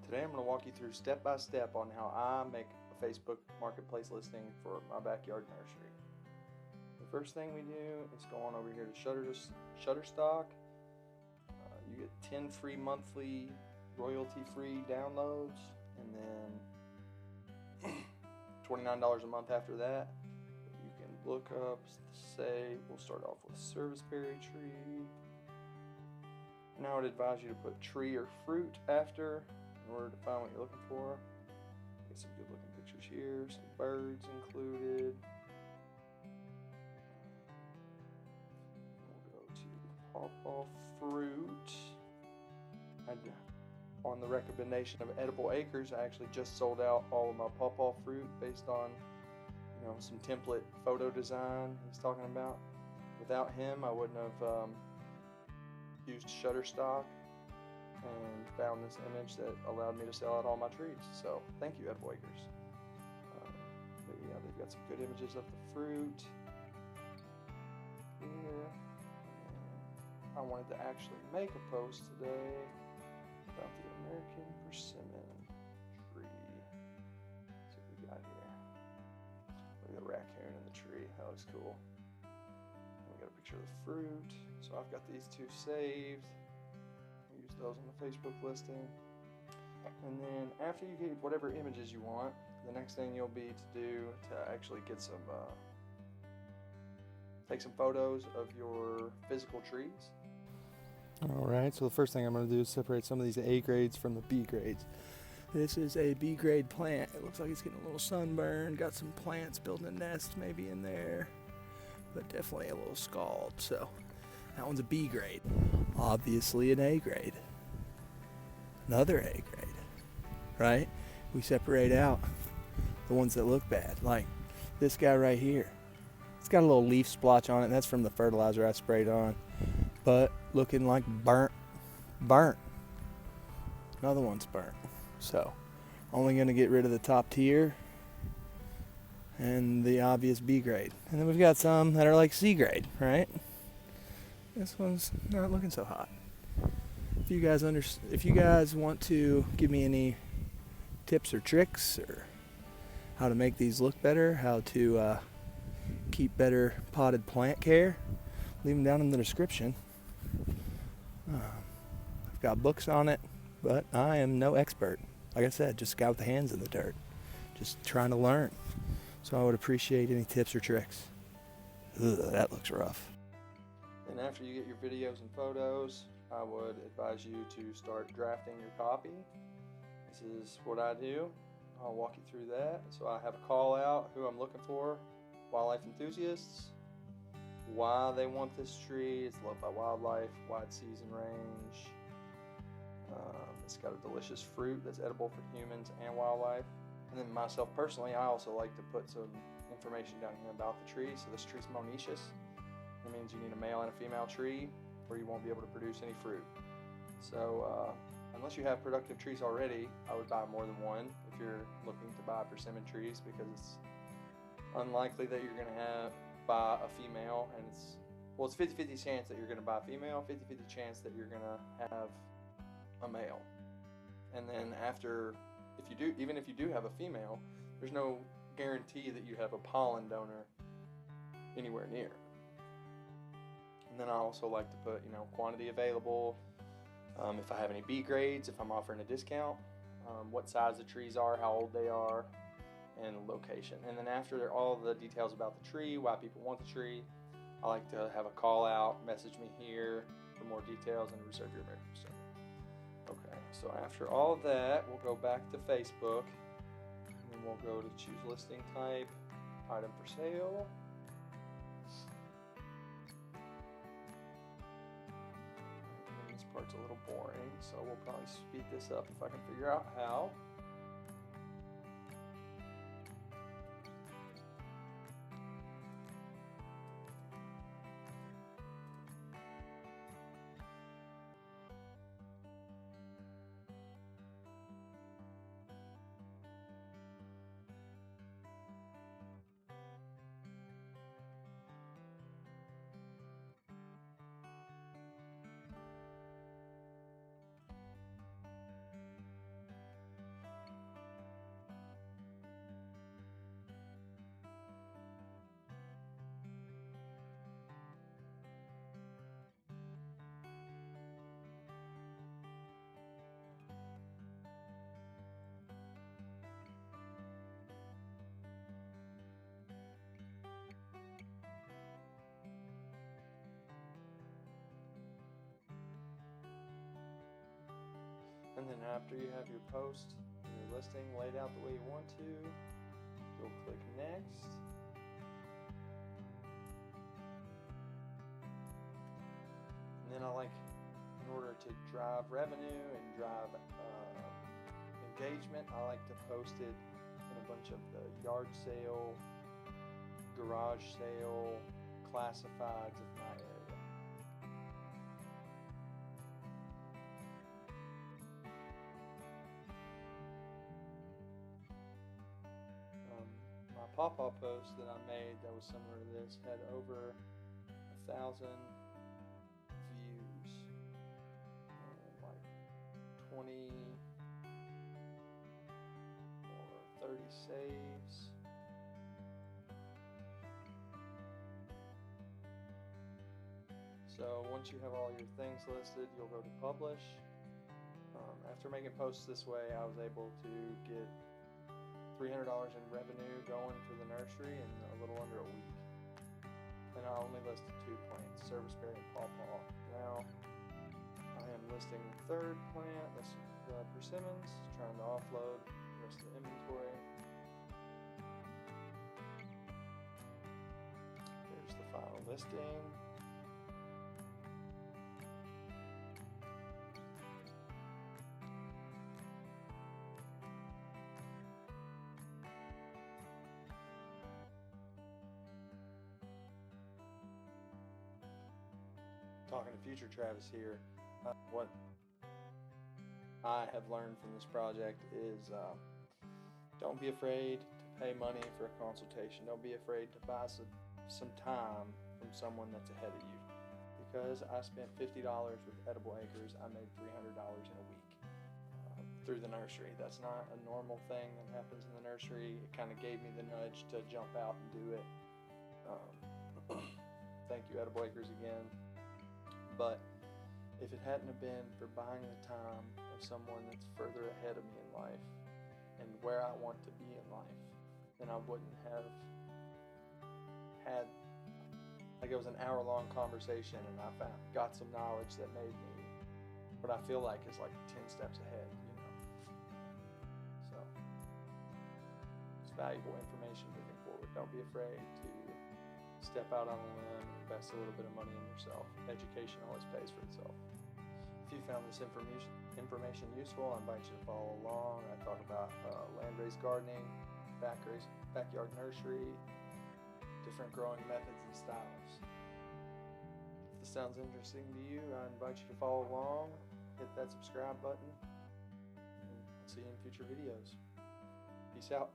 Today I'm going to walk you through step by step on how I make a Facebook marketplace listing for my backyard nursery. The first thing we do is go on over here to Shutterstock. You get 10 free monthly royalty-free downloads, and then $29 a month after that. You can look up, say, we'll start off with serviceberry tree. Now I would advise you to put tree or fruit after in order to find what you're looking for. Get some good looking pictures here, some birds included. We'll go to pawpaw fruit. On the recommendation of Edible Acres, I actually just sold out all of my pawpaw fruit based on some template photo design he's talking about. Without him, I wouldn't have used Shutterstock and found this image that allowed me to sell out all my trees. So thank you, Edible Acres. But yeah, they've got some good images of the fruit here. I wanted to actually make a post today about the American persimmon tree. Let's see what we got here. Look at the raccoon in the tree. That looks cool. We got a picture of the fruit. So I've got these two saved. We'll use those on the Facebook listing. And then after you get whatever images you want, the next thing you'll be to do to actually get some, take some photos of your physical trees. Alright, so the first thing I'm going to do is separate some of these A grades from the B grades. This is a B grade plant. It looks like it's getting a little sunburn. Got some plants building a nest maybe in there, but definitely a little scald. So that one's a B grade. Obviously an A grade. Another A grade, right? We separate out the ones that look bad, like this guy right here. It's got a little leaf splotch on it, and that's from the fertilizer I sprayed on. But looking like burnt. Another one's burnt. So only going to get rid of the top tier and the obvious B grade. And then we've got some that are like C grade, right? This one's not looking so hot. If you guys want to give me any tips or tricks or how to make these look better, how to keep better potted plant care, leave them down in the description. I've got books on it, but I am no expert. Like I said, just a guy with the hands in the dirt, just trying to learn. So I would appreciate any tips or tricks. Ugh, that looks rough. And after you get your videos and photos, I would advise you to start drafting your copy. This is what I do. I'll walk you through that. So I have a call out, who I'm looking for, wildlife enthusiasts, why they want this tree, it's loved by wildlife, wide season range, it's got a delicious fruit that's edible for humans and wildlife. And then myself personally, I also like to put some information down here about the tree. So this tree's monoecious. That means you need a male and a female tree or you won't be able to produce any fruit. So unless you have productive trees already, I would buy more than one if you're looking to buy persimmon trees, because it's unlikely that you're going to buy a female, and it's 50-50 chance that you're going to buy a female, 50-50 chance that you're going to have a male. And then after, even if you do have a female, there's no guarantee that you have a pollen donor anywhere near. And then I also like to put, quantity available, if I have any B grades, if I'm offering a discount, what size the trees are, how old they are, and location. And then after all the details about the tree, why people want the tree, I like to have a call out, message me here for more details, and reserve your American persimmon. Okay, so after all of that, we'll go back to Facebook, and then we'll go to choose listing type, item for sale. And this part's a little boring, so we'll probably speed this up if I can figure out how. And then after you have your post and your listing laid out the way you want to, you'll click next. And then in order to drive revenue and drive engagement, I like to post it in a bunch of the yard sale, garage sale, classifieds of my area. My pawpaw post that I made that was similar to this had over 1,000 views, like 20 or 30 saves. So once you have all your things listed, you'll go to publish. After making posts this way, I was able to get $300 in revenue going for the nursery in a little under a week. And I only listed 2 plants, serviceberry and pawpaw. Now I am listing the third plant, that's the persimmons, trying to offload the rest of the inventory. Here's the final listing. Talking to future Travis here, what I have learned from this project is don't be afraid to pay money for a consultation. Don't be afraid to buy some time from someone that's ahead of you. Because I spent $50 with Edible Acres, I made $300 in a week through the nursery. That's not a normal thing that happens in the nursery. It kind of gave me the nudge to jump out and do it. Thank you, Edible Acres, again. But if it hadn't have been for buying the time of someone that's further ahead of me in life and where I want to be in life, then I wouldn't have had, like, it was an hour-long conversation, and I got some knowledge that made me what I feel like is like 10 steps ahead, you know. So it's valuable information moving forward. Don't be afraid to step out on a limb and invest a little bit of money in yourself. Education always pays for itself. If you found this information useful, I invite you to follow along. I talk about land-raised gardening, backyard nursery, different growing methods and styles. If this sounds interesting to you, I invite you to follow along, hit that subscribe button, and I'll see you in future videos. Peace out.